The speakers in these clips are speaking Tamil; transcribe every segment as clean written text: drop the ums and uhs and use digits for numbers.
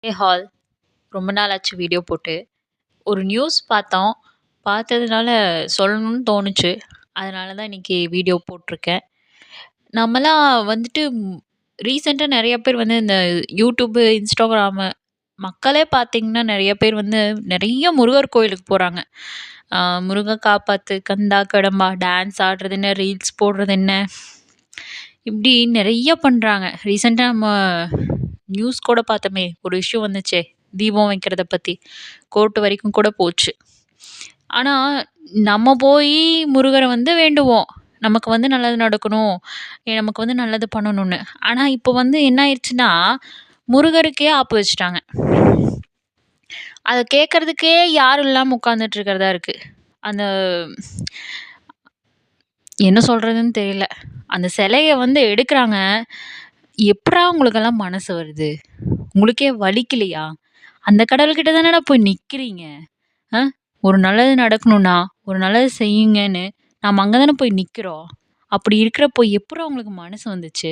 ஹே ஹால். ரொம்ப நாள் ஆச்சு வீடியோ போட்டு. ஒரு நியூஸ் பார்த்தோம். பார்த்ததுனால சொல்லணும்னு தோணுச்சு. அதனால தான் இன்னைக்கு வீடியோ போட்டிருக்கேன். நம்மலாம் வந்துட்டு ரீசென்ட்டா நெறைய பேர் வந்து இந்த யூடியூபு, இன்ஸ்டாகிராமு மக்களே பார்த்தீங்கன்னா, நெறைய பேர் வந்து நெறைய முருகர் கோயிலுக்கு போறாங்க. ஆ முருகா காப்பாத்து, கந்தா கடம்பா டான்ஸ் ஆடுறது என்ன, ரீல்ஸ் போடுறது என்ன, இப்படி நெறைய பண்றாங்க. ரீசென்ட்டா நம்ம நியூஸ் கூட பார்த்தோமே, ஒரு இஷ்யூ வந்துச்சே, தீபம் வைக்கிறத பத்தி. கோர்ட் வரைக்கும் கூட போச்சு. ஆனா, நம்ம போயி முருகர வந்து வேண்டுவோம். நமக்கு வந்து நல்லது நடக்கணும். நமக்கு வந்து நல்லது பண்ணணும்னு. ஆனா, இப்போ வந்து என்ன ஆயிருச்சுன்னா, முருகருக்கே ஆப்பு வச்சுட்டாங்க. அத கேட்கறதுக்கே யாரும் இல்லாம உட்கார்ந்துட்டு இருக்கிறதா இருக்கு. அந்த என்ன சொல்றதுன்னு தெரியல. அந்த சிலைய வந்து எடுக்குறாங்க. எப்புட்றா உங்களுக்கெல்லாம் மனசு வருது? உங்களுக்கே வலிக்கலையா? அந்த கடவுள்கிட்ட தானடா போய் நிக்கிறீங்க. அ ஒரு நல்லது நடக்கணும்னா, ஒரு நல்லது செய்யுங்கன்னு நாம அங்க தானே போய் நிக்கிறோம். அப்படி இருக்கிறப்போ எப்புட்றா உங்களுக்கு மனசு வந்துச்சு?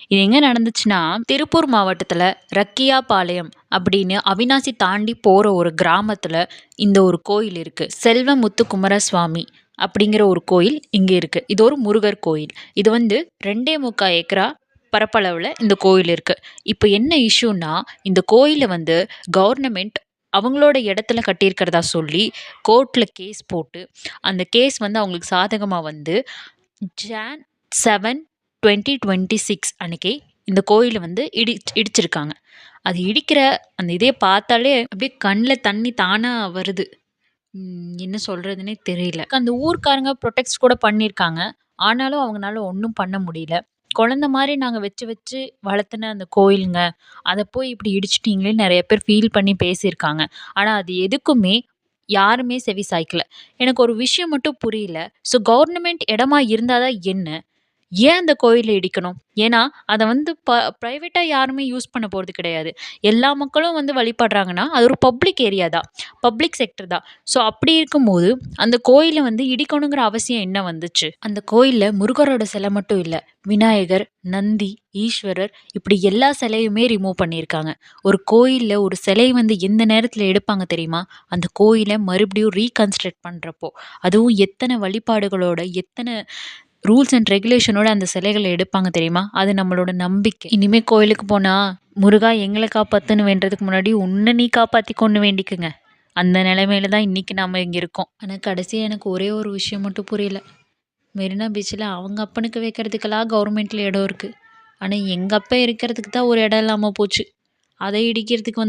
இது எங்க நடந்துச்சுன்னா, திருப்பூர் மாவட்டத்துல ரக்கியாபாளையம் அப்படின்னு அவிநாசி தாண்டி போற ஒரு கிராமத்துல இந்த ஒரு கோயில் இருக்கு. செல்வ முத்துக்குமாரசுவாமி அப்படிங்கிற ஒரு கோயில் இங்க இருக்கு. இது ஒரு முருகர் கோயில். இது வந்து 2 1/4 ஏக்கரா பரப்பளவுல இந்த கோயில் இருக்கு. இப்ப என்ன இஷ்யூன்னா, இந்த கோயில வந்து கவர்னமெண்ட் அவங்களோட இடத்துல கட்டியிருக்கிறதா சொல்லி கோர்ட்ல கேஸ் போட்டு, அந்த கேஸ் வந்து அவங்களுக்கு சாதகமா வந்து ஜான் 7, 2026 அன்னைக்கு இந்த கோயில வந்து இடிச்சிருக்காங்க. அது இடிக்கிற அந்த இதே பார்த்தாலே அப்படியே கண்ல தண்ணி தானா வருது. என்ன சொல்றதுன்னே தெரியல. அந்த ஊர்க்காரங்க ப்ரொடெக்ட் கூட பண்ணியிருக்காங்க. ஆனாலும் அவங்கனால ஒண்ணும் பண்ண முடியல. குழந்த மாரி நாங்க வச்சு வச்சு வளர்த்துன அந்த கோயிலுங்க. அத போய் இப்படி இடிச்சுட்டீங்களேன்னு நெறைய பேர் ஃபீல் பண்ணி பேசியிருக்காங்க. ஆனா அது எதுக்குமே யாருமே செவி சாய்க்கல. எனக்கு ஒரு விஷயம் மட்டும் புரியல. கவர்னமெண்ட் இடமா இருந்தா தான் என்ன? ஏன் அந்த கோயில இடிக்கணும்? ஏன்னா, அத வந்து பிரைவேட்டா யாருமே யூஸ் பண்ண போறது கிடையாது. எல்லா மக்களும் வந்து வழிபடுறாங்கன்னா, அது ஒரு பப்ளிக் ஏரியா தான். பப்ளிக் செக்டர் தான். அப்படி இருக்கும்போது, அந்த கோயில வந்து இடிக்கணுங்கிற அவசியம் என்ன வந்துச்சு? அந்த கோயில்ல முருகரோட சிலை மட்டும் இல்ல. விநாயகர், நந்தி, ஈஸ்வரர் இப்படி எல்லா சிலையுமே ரிமூவ் பண்ணியிருக்காங்க. ஒரு கோயில்ல ஒரு சிலைய வந்து எந்த நேரத்துல எடுப்பாங்க தெரியுமா? அந்த கோயில மறுபடியும் ரீகன்ஸ்ட்ரக்ட் பண்றப்போ. அதுவும் எத்தன வழிபாடுகளோட, எத்தன ரூல்ஸ் அண்ட் ரெகுலேஷனோட அந்த சிலைகள எடுப்பாங்க தெரியுமா? அது நம்மளோட நம்பிக்கை. இனிமே கோயிலுக்கு போனா, முருகா எங்கள காப்பாத்துன்னு வேண்டுறதுக்கு முன்னாடி, உன்ன நீ காப்பாத்திக்கோன்னு வேண்டிக்கங்க. அந்த நிலைமையில தான் இன்னைக்கு நாம இங்க இருக்கோம். ஆனா கடைசியா எனக்கு ஒரே ஒரு விஷயம் மட்டும் புரியல. மெரினா பீச்ல அவங்க அப்பனுக்கு வைக்கிறதுக்கெல்லாம் கவர்மெண்ட்ல இடம் இருக்கு. ஆனா எங்க அப்பன் இருக்கிறதுக்கு தான் ஒரு இடம் இல்லாம போச்சு. அத இடிக்கிறதுக்கு வந்து